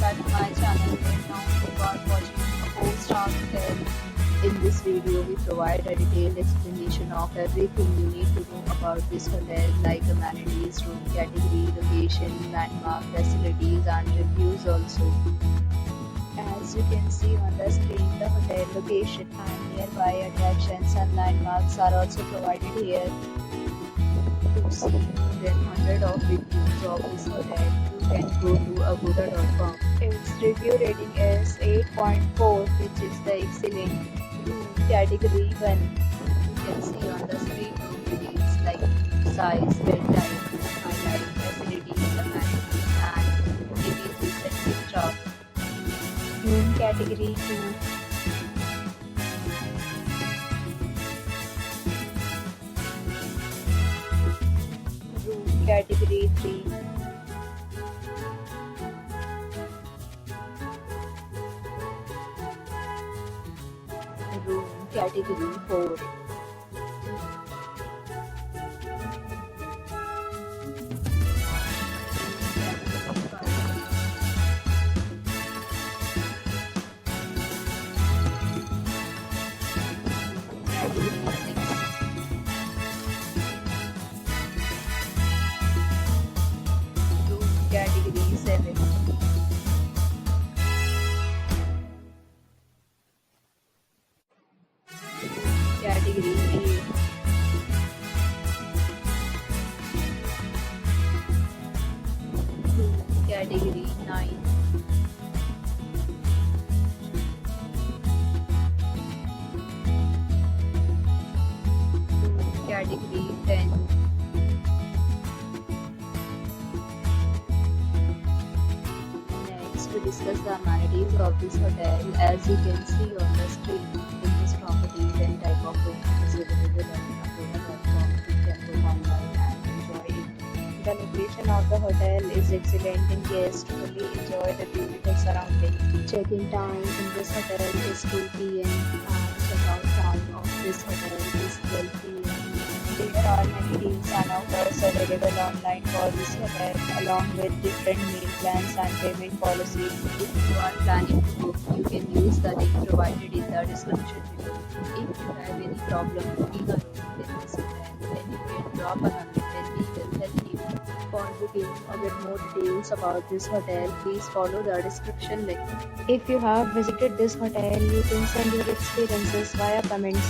back to my channel. Right now you are watching a 4-star hotel. In this video, we provide a detailed explanation of everything you need to know about this hotel, like amenities, room category, location, landmark, facilities, and reviews also. As you can see on the screen, the hotel location and nearby attractions and landmarks are also provided here. To see more than 100 of reviews of this hotel, you can go to agoda.com. Its review rating is 8.4, which is the excellent. Room category 1. You can see on the screen room details like size, bed type, highlight, facilities, amenities, and reviews, etc. Room category 2. Room category 3. Room category 4. Category 7. Category 8. Category 9. Category 10. To discuss the amenities of this hotel. As you can see on the screen, in this property, then type of room is available on agoda.com. You can book online and enjoy it. The location of the hotel is excellent and guests fully enjoy the beautiful surroundings. Check-in time in this hotel is 2 p.m. and check-out time of this hotel is 12 p.m. There are many deals and offers available online for this hotel, along with different meal plans and payment policies. If you are planning to book, you can use the link provided in the description below. If you have any problem booking a room in this hotel, then you can drop a comment and we will help you. For booking or get more details about this hotel, please follow the description link. If you have visited this hotel, you can send your experiences via comments.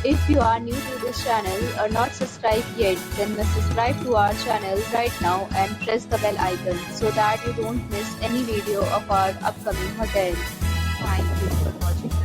If you are new to this channel or not subscribed yet, then must subscribe to our channel right now and press the bell icon so that you don't miss any video of our upcoming hotel. Thank you for watching.